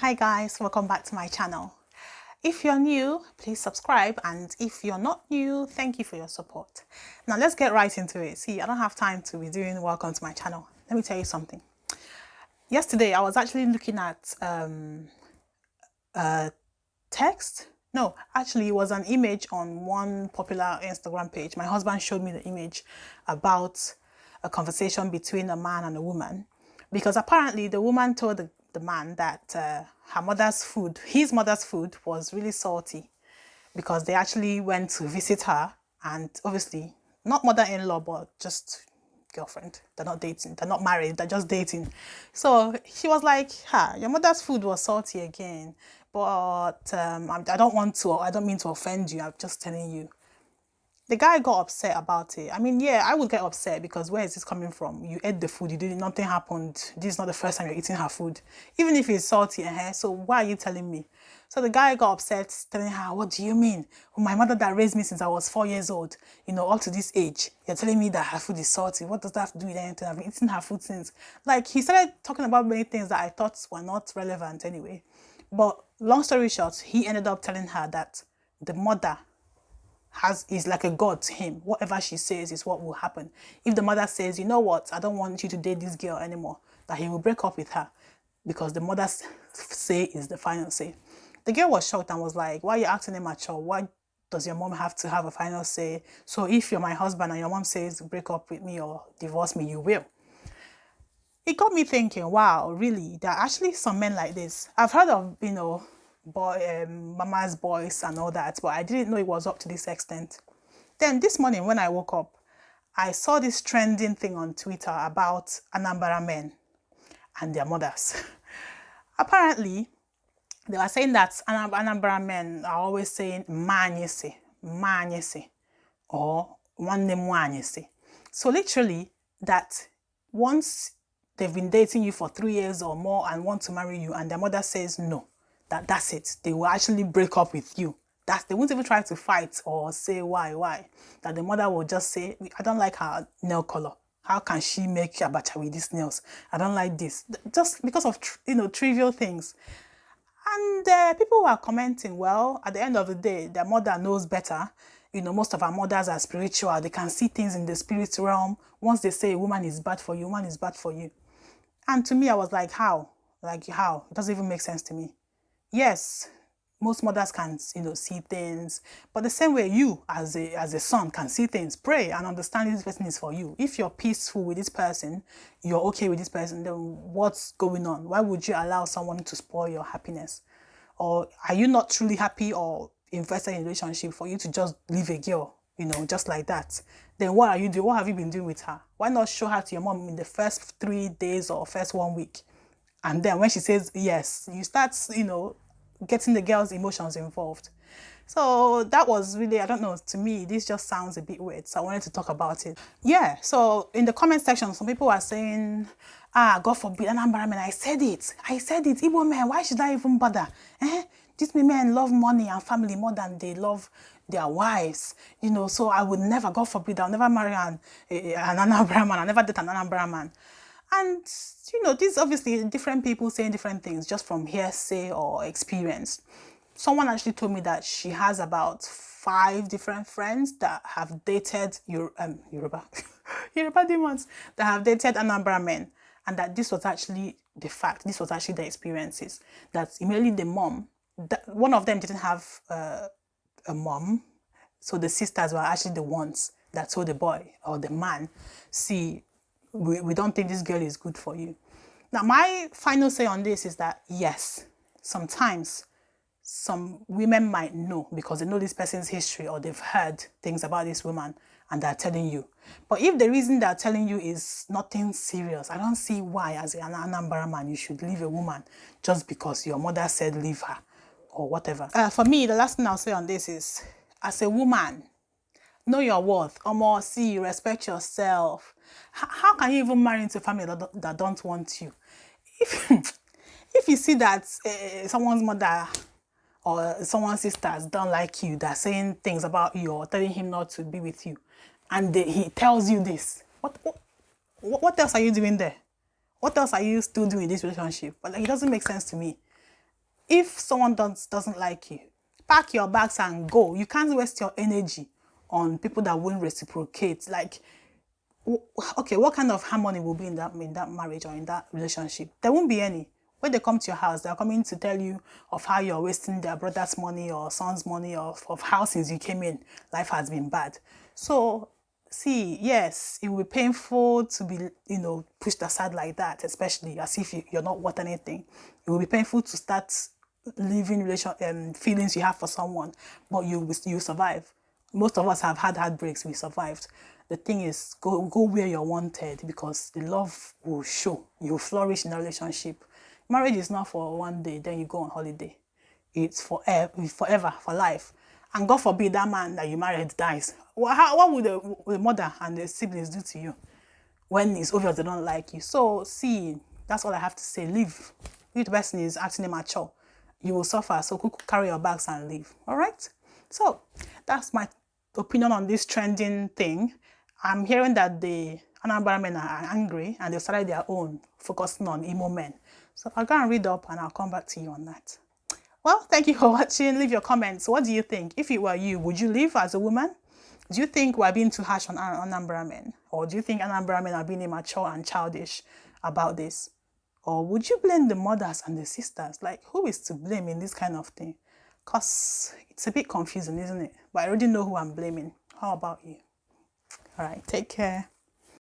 Hi guys, welcome back to my channel. If you're new, please subscribe, and if you're not new, thank you for your support. Now let's get right into it. See, I don't have time to be doing welcome to my channel. Let me tell you something. Yesterday I was actually looking at text. No, actually it was an image on one popular Instagram page. My husband showed me the image about a conversation between a man and a woman, because apparently the woman told the man that her mother's food, his mother's food, was really salty because they actually went to visit her, and obviously not mother-in-law but just girlfriend. They're not dating, they're not married, they're just dating. So she was like, your mother's food was salty again, but I don't mean to offend you, I'm just telling you. The guy got upset about it. I mean, yeah, I would get upset because where is this coming from? You ate the food, you did nothing happened. This is not the first time you're eating her food. Even if it's salty, so why are you telling me? So the guy got upset, telling her, what do you mean? Well, my mother that raised me since I was 4 years old, up to this age, you're telling me that her food is salty. What does that have to do with anything? I've been eating her food since. Like, he started talking about many things that I thought were not relevant anyway. But long story short, he ended up telling her that the mother is like a god to him. Whatever she says is what will happen. If the mother says, you know what, I don't want you to date this girl anymore, that he will break up with her because the mother's say is the final say. The girl was shocked and was like, why are you acting immature? Why does your mom have to have a final say? So if you're my husband and your mom says break up with me or divorce me, you will. It got me thinking, wow, really, there are actually some men like this. I've heard of, mama's boys and all that, but I didn't know it was up to this extent. Then this morning when I woke up, I saw this trending thing on Twitter about Anambara men and their mothers. Apparently, they were saying that Anambra men are always saying manyese, or nwanne mwanyese. So literally, that once they've been dating you for 3 years or more and want to marry you, and their mother says no, that's it, they will actually break up with you. They won't even try to fight or say why. That the mother will just say, I don't like her nail color. How can she make abacha with these nails? I don't like this. Just because of trivial things. And people were commenting, well, at the end of the day, their mother knows better. Most of our mothers are spiritual. They can see things in the spirit realm. Once they say a woman is bad for you, woman is bad for you. And to me, I was like, how? Like, how? It doesn't even make sense to me. Yes, most mothers can, see things, but the same way you, as a son, can see things, pray and understand this person is for you. If you're peaceful with this person, you're okay with this person, then what's going on? Why would you allow someone to spoil your happiness? Or are you not truly happy or invested in a relationship for you to just leave a girl, just like that? Then what are you doing? What have you been doing with her? Why not show her to your mom in the first 3 days or first 1 week? And then when she says yes, you start, getting the girl's emotions involved. So that was really, I don't know, to me, this just sounds a bit weird. So I wanted to talk about it. Yeah, so in the comment section, some people are saying, God forbid, Anambra men, I said it, Igbo men, why should I even bother? These men love money and family more than they love their wives, so I would never, God forbid, I'll never marry an Anambra man, I'll never date an Anambra man. And, these obviously different people saying different things just from hearsay or experience. Someone actually told me that she has about 5 different friends that have dated Yoruba demons that have dated Anambra men, and that this was actually the fact, this was actually the experiences. That immediately the mom, one of them didn't have a mom, so the sisters were actually the ones that told the boy or the man, see, we don't think this girl is good for you. Now, my final say on this is that, yes, sometimes some women might know because they know this person's history or they've heard things about this woman and they're telling you. But if the reason they're telling you is nothing serious, I don't see why, as an Anambra man, you should leave a woman just because your mother said leave her or whatever. For me, the last thing I'll say on this is, as a woman, know your worth. See, respect yourself. How can you even marry into a family that don't want you? If you see that someone's mother or someone's sisters don't like you, they're saying things about you or telling him not to be with you, and he tells you this, what else are you doing there? What else are you still doing in this relationship? But it doesn't make sense to me. if someone doesn't like you, pack your bags and go. You can't waste your energy on people that won't reciprocate. Like, okay, what kind of harmony will be in that marriage or in that relationship? There won't be any. When they come to your house, they're coming to tell you of how you're wasting their brother's money or son's money, or of how since you came in, life has been bad. So, see, yes, it will be painful to be, pushed aside like that, especially as if you're not worth anything. It will be painful to start living feelings you have for someone, but you survive. Most of us have had heartbreaks. We survived. The thing is, go where you're wanted, because the love will show. You'll flourish in a relationship. Marriage is not for one day, then you go on holiday. It's forever, for life. And God forbid that man that you married dies. What would the mother and the siblings do to you when it's obvious they don't like you? So, see, that's all I have to say. Leave. If the person is acting immature, you will suffer. So, carry your bags and leave. All right? So, that's my opinion on this trending thing. I'm hearing that the Anambra men are angry and they started their own, focusing on emo men. So I'll go and read up and I'll come back to you on that. Well, thank you for watching. Leave your comments. What do you think? If it were you, would you leave as a woman? Do you think we're being too harsh on Anambra men? Or do you think Anambra men are being immature and childish about this? Or would you blame the mothers and the sisters? Like, who is to blame in this kind of thing? Because it's a bit confusing, isn't it? But I already know who I'm blaming. How about you? All right, take care.